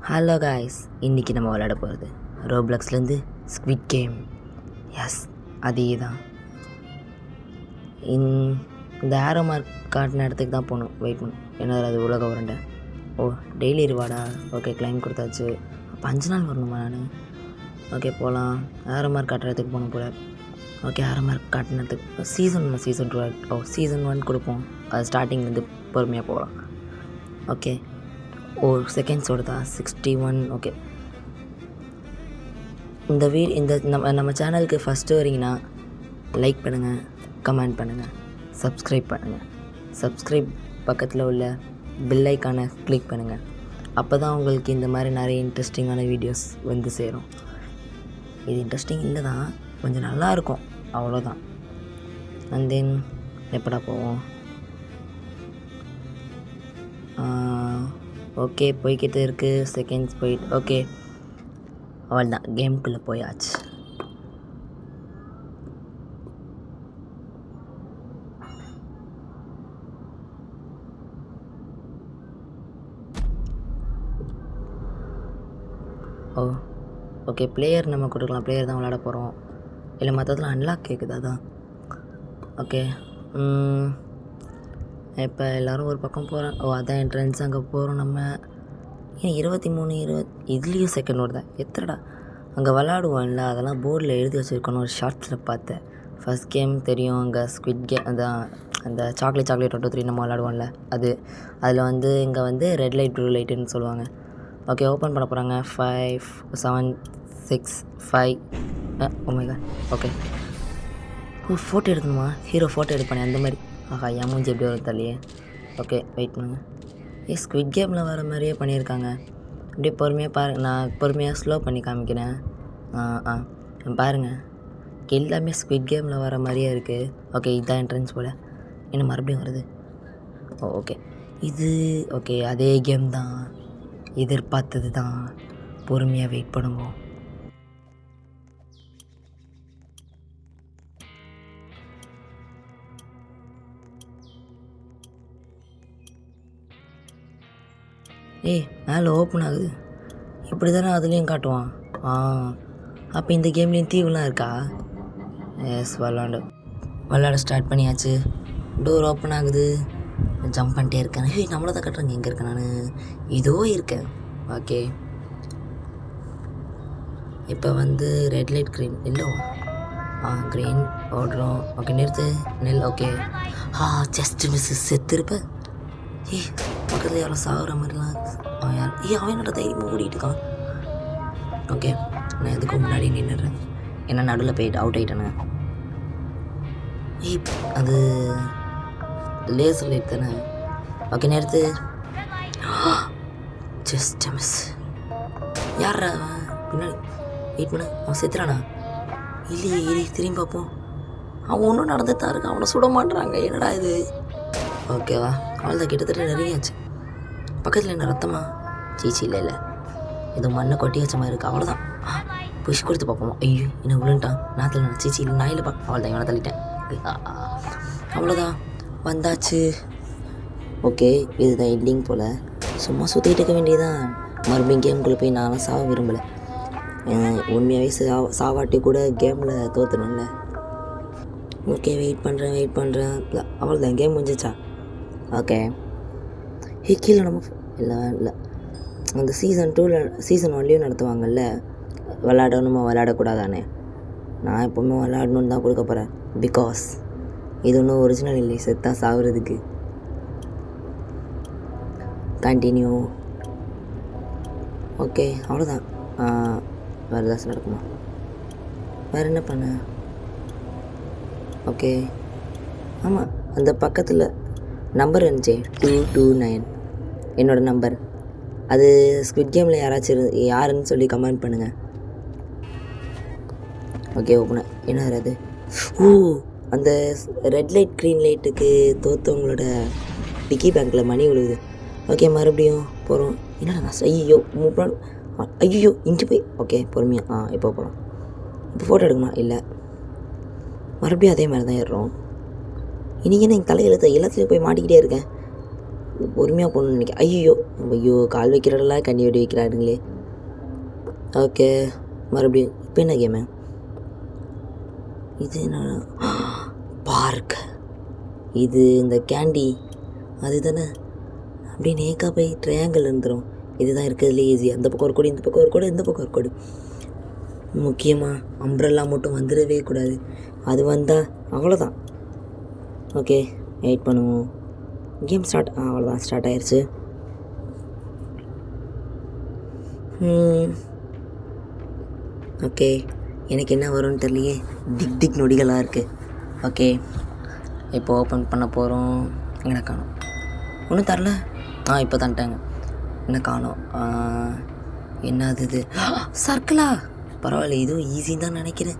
Hello guys, இன்றைக்கி நம்ம விளையாட போகிறது ரோப்ளக்ஸ்லேருந்து ஸ்குவிட் கேம். எஸ், அதே தான். இந்த ஆரோ மார்க் காட்டின இடத்துக்கு தான் போகணும். வெயிட் பண்ணும். என்ன அது உலக உரண்டை. ஓ, டெய்லி இருவாடா. ஓகே, கிளைம் கொடுத்தாச்சு. அப்போ 5 நாள் வரணுமா நான்? ஓகே, போகலாம். ஆரோ மார்க் காட்டுற இடத்துக்கு போகணும் போல. ஓகே, ஆரோ மார்க் காட்டின இடத்துக்கு சீசன் 2. சீசன் 1 கொடுப்போம். அது ஸ்டார்டிங்லேருந்து பொறுமையாக போகலாம். ஓகே, செகண்ட்ஸோடு தான் 61. ஓகே, இந்த நம்ம சேனலுக்கு ஃபஸ்ட்டு வரீங்கன்னா லைக் பண்ணுங்கள், கமெண்ட் பண்ணுங்கள், சப்ஸ்கிரைப் பண்ணுங்கள். சப்ஸ்கிரைப் பக்கத்தில் உள்ள பெல் ஐக்கானை கிளிக் பண்ணுங்கள். அப்போ தான் உங்களுக்கு இந்த மாதிரி நிறைய இன்ட்ரெஸ்டிங்கான வீடியோஸ் வந்து சேரும். இது இன்ட்ரெஸ்டிங் இல்லை தான், கொஞ்சம் நல்லாயிருக்கும், அவ்வளோதான். அண்ட் தென் எப்படா போவோம்? ஓகே, போய்கிட்டு இருக்குது. செகண்ட்ஸ் போயிட்டு ஓகே, அவள் தான் கேமுக்குள்ளே போயாச்சு. ஓகே, பிளேயர் நம்ம கொடுக்கலாம். பிளேயர் தான் விளையாட போகிறோம். இல்லை மற்றதில் அன்லாக் கேட்குது, அதான். ஓகே, இப்போ எல்லோரும் ஒரு பக்கம் போகிறோம். அதான் என்ட்ரன்ஸ். அங்கே போகிறோம் நம்ம. ஏன் 23 இதுலேயும் செகண்ட் ஓடு தான். எத்தடா அங்கே விளாடுவோம்ல, அதெல்லாம் போர்டில் எழுதி வச்சுருக்கணும். ஒரு ஷார்ட்ஸில் பார்த்தேன். ஃபஸ்ட் கேம் தெரியும், அங்கே ஸ்குவிட் கேம். அந்த சாக்லேட் 1 2 3 நம்ம விளாடுவோம்ல, அதில் இங்கே ரெட் லைட் ப்ளூ லைட்டுன்னு சொல்லுவாங்க. ஓகே, ஓப்பன் பண்ண போகிறாங்க. 5 7 6 5. My God. ஓகே, ஃபோட்டோ எடுக்கணுமா? ஹீரோ ஃபோட்டோ எடுப்பானே அந்த மாதிரி. ஆஹா, என் மூஞ்சி எப்படி வரும் தலையே. ஓகே, வெயிட் பண்ணுங்க. ஸ்குவிட் கேமில் வர மாதிரியே பண்ணியிருக்காங்க. அப்படியே பொறுமையாக பாருங்கள். நான் பொறுமையாக ஸ்லோ பண்ணி காமிக்கிறேன். பாருங்கள், எல்லாமே ஸ்குவிட் கேமில் வர மாதிரியே இருக்குது. ஓகே, இதுதான் என்ட்ரன்ஸ் போல். என்ன மறுபடியும் வருது? ஓகே, ஓகே அதே கேம் தான், எதிர்பார்த்தது தான். பொறுமையாக வெயிட் பண்ணுவோம். மேலே ஓப்பன் ஆகுது. இப்படி தானே அதுலேயும் காட்டுவான். அப்போ இந்த கேம்லேயும் தீவுலாம் இருக்கா? எஸ், விளாட ஸ்டார்ட் பண்ணியாச்சு. டோர் ஓப்பன் ஆகுது. ஜம்ப் பண்ணிட்டே இருக்கேன். நம்மளை தான் கட்டுறாங்க. எங்கே இருக்கேன் நான்? இதோ இருக்கேன். ஓகே, இப்போ ரெட் லைட் க்ரீன் இல்லை. க்ரீன் ஓடுறோம். ஓகே, நிறுத்து நெல். Okay, just miss. செத்துருப்பேன். பக்கத்தில் யாரோ சாகுற மாதிரிலாம். அவன் என்னோட தைரியமாக ஓடிட்டு இருக்கான். ஓகே, நான் எதுக்கு முன்னாடி நின்றுடுறேன். ஏன்னா நடுவில் போயிட்டு அவுட் ஆகிட்டேனே. அது லேசர் லைட் தானே. ஓகே, நேரத்து ஜஸ்ட் மிஸ். யாரா பின்னாடி? வெயிட் பண்ணு, அவன் செத்துறானா? இல்லையே, திரும்பி பார்ப்போம். அவன் ஒன்றும் நடந்துட்டு தான் இருக்கான். அவனை சுட மாட்டுறாங்க. என்னடா இது? ஓகேவா, அவள் தான் கிட்டத்தட்ட நெருங்கியாச்சு. பக்கத்தில் என்ன ரத்தமா? சீச்சி இல்லை, ஏதோ மண்ணை கொட்டி வச்ச மாதிரி இருக்குது. அவ்வளோதான். புஷ் கொடுத்து பார்ப்போம். ஐயோ, என்ன விழுந்துட்டான். நாத்தில் சீச்சி இல்லை, நான் இல்லைப்பா. அவள் தான் இவனை தள்ளிட்டேன். அவ்வளோதான், வந்தாச்சு. ஓகே, இதுதான் எண்டிங் போல். சும்மா சுற்றிட்டு இருக்க வேண்டியதான். மறுபடியும் கேமுக்குள்ளே போய் நானும் சாவ விரும்பலை. உண்மையாகவே சாவாட்டி கூட கேமில் தோற்றுணும்ல. ஓகே, வெயிட் பண்ணுறேன். அவ்வளோதான், கேம் முடிஞ்சிச்சா? ஓகே, கீழே நம்ம இல்லை அந்த சீசன் 1 நடத்துவாங்கல்ல, விளாடணுமா விளாடக்கூடாதானே. நான் எப்போவுமே விளாடணுன்னு தான் கொடுக்க போகிறேன். பிகாஸ் இது ஒன்றும் ஒரிஜினல் இல்லை, செத்தான் சாகுறதுக்கு. கண்டினியூ. ஓகே, அவ்வளோதான். வேறு ஏதாச்சும் நடக்குமா? வேறு என்ன பண்ண? ஓகே, ஆமாம், அந்த பக்கத்தில் நம்பர் இருந்துச்சு 229 என்னோடய நம்பர். அது ஸ்குவிட் கேமில் யாராச்சும் யாருன்னு சொல்லி கமெண்ட் பண்ணுங்கள். ஓகே, ஓப்பன என்ன அது? அந்த ரெட் லைட் க்ரீன் லைட்டுக்கு தோற்றவங்களோட பிக்கி பேங்க்கில் மணி விழுகுது. ஓகே, மறுபடியும் போகிறோம். என்னடா நான் ஐயோ இங்கே போய். ஓகே, பொறுமையாக. இப்போ போகிறோம். இப்போ ஃபோட்டோ எடுக்கணுமா? இல்லை, மறுபடியும் அதே மாதிரி தான் ஏறுறோம். இன்றைக்கி என்ன எங்கள் தலையெழுத்த எல்லாத்துலேயும் போய் மாட்டிக்கிட்டே இருக்கேன். பொறுமையாக போகணும்னு நினைக்கிறேன். ஐயோ ஐயோ கால் வைக்கிறதெல்லாம் கண்ணி வெடி வைக்கிறாருங்களே. ஓகே மறுபடியும் இப்போ என்ன கேமு இது? என்ன பார்க்? இது இந்த கேண்டி அது தானே? அப்படியே நேக்காக போய் ட்ரையாங்கிள் இருந்துடும். இதுதான் இருக்கிறதுலே ஈஸி. அந்த பக்கம் ஒரு கோடு, இந்த பக்கம் ஒரு கோடு, இந்த பக்கம் ஒரு கோடு. முக்கியமாக அம்ப்ரெல்லா மட்டும் வந்துடவே கூடாது. அது வந்தால் அவ்வளோதான். ஓகே வெயிட் பண்ணுவோம். Game start. அவ்வளோதான், ஸ்டார்ட் ஆயிடுச்சு. ஓகே எனக்கு என்ன வரும்னு தெரியலையே. திக் நொடிகளாக இருக்குது. ஓகே இப்போ ஓப்பன் பண்ண போகிறோம். எங்கே காணும்? ஒன்றும் தரல. இப்போ தந்துட்டாங்க. என்ன காணும்? என்னது இது? சர்க்கிளா? பரவாயில்ல, இதுவும் ஈஸின்னு தான் நினைக்கிறேன்.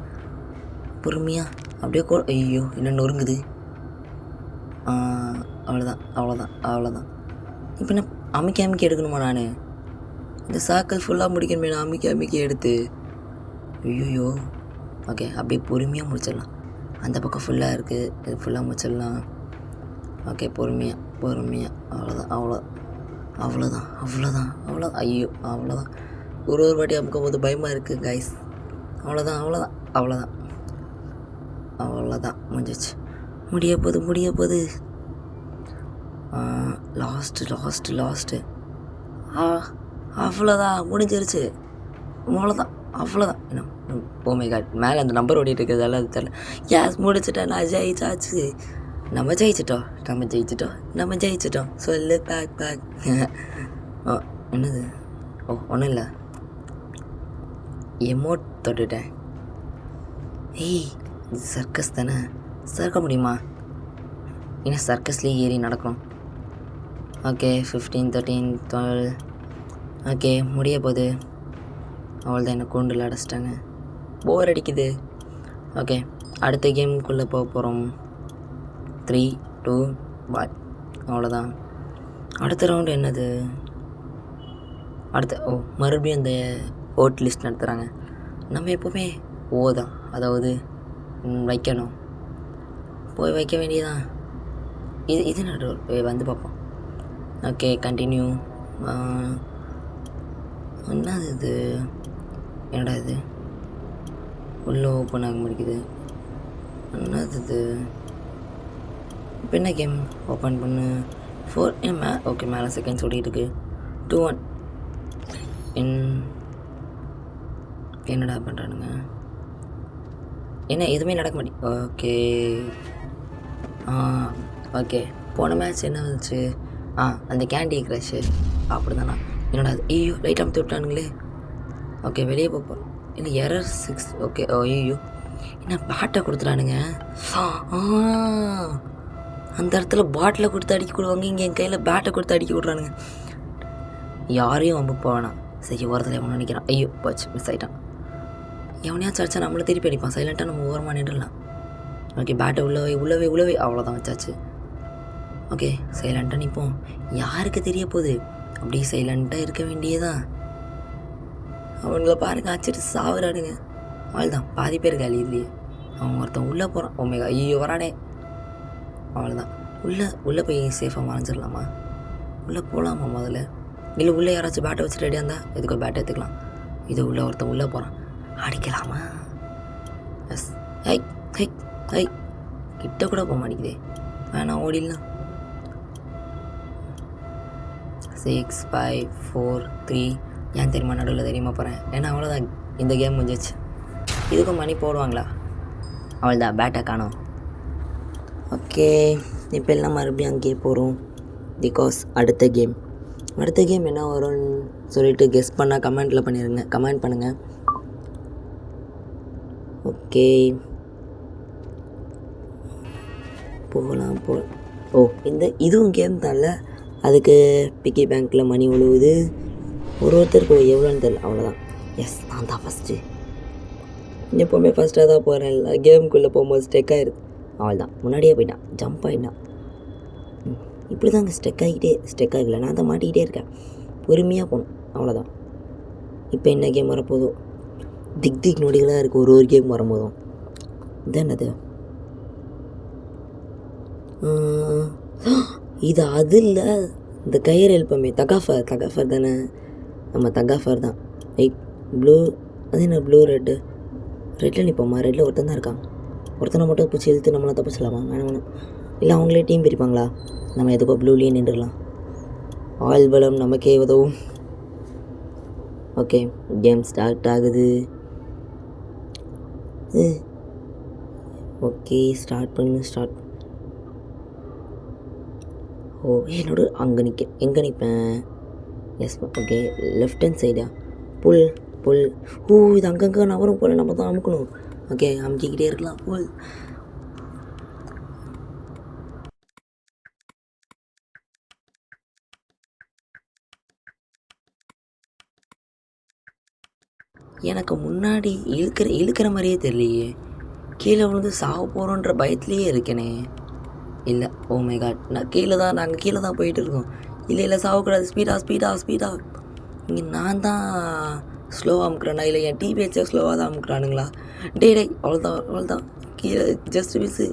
பொறுமையாக அப்படியே ஐயோ என்ன நொறுங்குது. அவ்வளோதான். இப்போ என்ன அமைக்க எடுக்கணுமா? நான் இந்த சர்க்கிள் ஃபுல்லாக முடிக்கணுமே. நான் அமைக்க எடுத்து ஐயோ. ஓகே அப்படியே பொறுமையாக முடிச்சிடலாம். அந்த பக்கம் ஃபுல்லாக இருக்குது, இது ஃபுல்லாக முடிச்சிடலாம். ஓகே பொறுமையாக. அவ்வளோதான். ஐயோ அவ்வளோதான். ஒரு வாட்டி அமுக்கும் போது பயமாக இருக்குது கைஸ். அவ்வளோதான் முடிஞ்சிச்சு. முடிய போகுது. லாஸ்ட்டு. அவ்வளோதான் முடிஞ்சிருச்சு. அவ்வளோதான். என்ன ஓமை காட் மேலே அந்த நம்பர் ஓடிட்டு இருக்கிறதால அது தெரியல. கேஸ் முடிச்சுட்டேன். நான் ஜெயிச்சாச்சு. நம்ம ஜெயிச்சிட்டோம். சொல்லு பேக். என்னது? ஒன்றும் இல்லை, எமோட் தொட்டுட்டேன். ஏய் இது சர்க்கஸ் தானே? சறுக்க முடியுமா? ஏன்னா சர்க்கஸ்லேயே ஏறி நடக்கணும். ஓகே 15, 13, 12. ஓகே முடிய போகுது. அவ்வளோதான், என்ன கூண்டில் அடைச்சிட்டாங்க. போர் அடிக்குது. ஓகே அடுத்த கேமுக்குள்ளே போக போகிறோம். 3, 2, 1. அவ்வளோதான். அடுத்த ரவுண்டு என்னது? மறுபடியும் அந்த ஓட் லிஸ்ட் நடத்துகிறாங்க. நம்ம எப்போவுமே தான், அதாவது வைக்கணும். போய் வைக்க வேண்டியதான். இது நடு வந்து பார்ப்போம். Okay continue. என்னது இது? என்னடா இது உள்ளே ஓப்பன் ஆக முடிக்குது? என்னது இது? இப்போ என்ன கேம் ஓப்பன் பண்ணு? 4 ஓகே மேலே செகண்ட்ஸ் ஓடிட்டு இருக்கு. 2, 1. என்னடா பண்ணுறானுங்க? என்ன எதுவுமே நடக்க மாட்டேங்குது. ஓகே போன மேட்ச் என்ன வந்துச்சு? அந்த கேண்டி க்ரஷ் அப்படி தானா? என்னடா அது? ஐயோ லைட் அமுத்து விட்டானுங்களே. ஓகே வெளியே போகிறோம். இல்லை எரர் 6. ஓகே ஐயோ என்ன பாட்டை கொடுத்துட்டானுங்க. அந்த இடத்துல பாட்டில் கொடுத்து அடிக்க விடுவாங்க, இங்கே என் கையில் பேட்டை கொடுத்து அடிக்க விட்றானுங்க. யாரையும் வம்பு போவேணாம். சரி ஓரத்தில் எவனு நினைக்கிறான். ஐயோ போச்சு, மிஸ் ஆகிட்டான். எவனையாச்சும் அடிச்சா நம்மளை திருப்பி அடிப்பான். சைலண்ட்டாக நம்ம ஓரமாக நின்றுடலாம். ஓகே பேட்டை உள்ளவே அவ்வளோதான் வச்சாச்சு. ஓகே சைலண்ட்டாக நிற்போம். யாருக்கு தெரிய போகுது? அப்படியே சைலண்ட்டாக இருக்க வேண்டியதான். அவங்கள பாருங்க அடிச்சிட்டு சாவுறானுங்க. அவ்வளோதான், பாதி பேர் காலி இல்லையே. அவன் ஒருத்தன் உள்ளே போகிறான். ஓமேகா ஐயோ வரானே. அவ்வளோதான். உள்ளே போய் சேஃபாக மறைஞ்சிடலாமா? உள்ளே போகலாமா முதல்ல? இல்லை உள்ளே யாராச்சும் பேட்டை வச்சு ரெடியாக இருந்தால் எதுக்கோ பேட்டை எடுத்துக்கலாம். இது உள்ளே ஒருத்தன் உள்ளே போகிறான். அடிக்கலாமா? எஸ். ஐ கிட்ட கூட போக மாட்டேங்குதே. வேணாம் ஓடிடலாம். 6, 5, 4, 3. ஏன் தெரியுமா நடுவில் தெரியுமா போகிறேன்? ஏன்னா அவ்வளோதான், இந்த கேம் முடிஞ்சிச்சு. இதுக்கும் மணி போடுவாங்களா? அவ்வளோதான், பேட்டை காணோம். ஓகே இப்போ எல்லாம் மறுபடியும் அங்கேயே போகிறோம். பிகாஸ் அடுத்த கேம் என்ன வரும்னு சொல்லிட்டு கெஸ் பண்ணால் கமெண்ட் பண்ணுங்கள். ஓகே போகலாம். இதுவும் கேம் தான்ல. அதுக்கு பிக்கி பேங்க்கில் மணி விழுவுது. ஒருத்தருக்கு எவ்வளோன்னு தெரியல. அவ்வளோதான். எஸ் நான் தான் ஃபஸ்ட்டு. எப்போவுமே ஃபஸ்ட்டாக தான் போகிறேன். இல்லை கேமுக்குள்ளே போகும்போது ஸ்டெக் ஆகிடுது. அவ்வளோதான், முன்னாடியே போயிட்டான், ஜம்ப் ஆகிட்டான். இப்படி தாங்க ஸ்டெக் ஆகலை. நான் தான் மாட்டிக்கிட்டே இருக்கேன். பொறுமையாக போகணும். அவ்வளோதான். இப்போ என்ன கேம் வரப்போதோ? திக் நொடிகளாக இருக்குது ஒரு கேம் வரும்போதும். என்னது இது? அது இல்லை, இந்த கயிறு எழுப்பமே தகாஃபர் தானே? நம்ம தகாஃபர் தான். ப்ளூ, அது என்ன ப்ளூ ரெட்டில் நிற்போம்மா. ரெட்டில் ஒருத்தன் தான் இருக்கான். ஒருத்தனை மட்டும் பிடிச்சி இழுத்து நம்மளாம் தப்பிச்சலாமா? வேணாம். இல்லை அவங்களே டீம் பிரிப்பாங்களா? நம்ம எதுக்கோ ப்ளூலேயே நின்றுடலாம். ஆள் பலம் நமக்கே உதவும். ஓகே, கேம் ஸ்டார்ட் ஆகுது. Okay, start. ஓ என்னோட அங்கே எங்கே நிற்பேன்? S, okay. லெஃப்ட் ஹேண்ட் சைடா? புல். இது அங்கங்கே நவரும் போல், நம்ம தான் அமுக்கணும். ஓகே, அமுக்கிக்கிட்டே இருக்கலாம். புல். எனக்கு முன்னாடி இழுக்கிற மாதிரியே தெரியலையே. கீழே விழுந்து சாக போகிறோன்ற பயத்துலேயே இருக்கேனே. இல்லை, ஓ மை காட், நாங்கள் கீழே தான் போயிட்டு இருக்கோம். இல்லை சாகக்கூடாது. ஸ்பீடாக. இங்கே நான் தான் ஸ்லோவாக அமுக்குறேன்னா, இல்லை என் டிபிஹெச்சை ஸ்லோவாக தான் அமுக்குறானுங்களா? டே அவ்வளோதான். கீழே ஜஸ்ட் மிஸ்ஸு.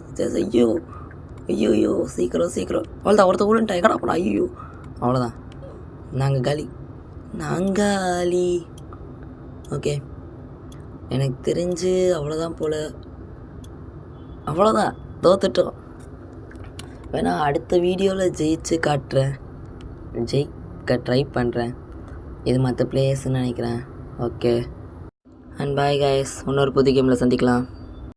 ஐயோ சீக்கிரம். அவ்வளோதான், ஒருத்தர் உருண்டா எங்கடா போனா? ஐயோ, அவ்வளோதான், நாங்கள் காலி. ஓகே, எனக்கு தெரிஞ்சு அவ்வளோதான் போல். அவ்வளோதான், தோத்துட்டோம். வேணா அடுத்த வீடியோவில் ஜெயிக்க ட்ரை பண்ணுறேன். இது மற்ற பிளேயர்ஸ்ன்னு நினைக்கிறேன். Okay, and bye guys. இன்னொரு புது கேமில் சந்திக்கலாம்.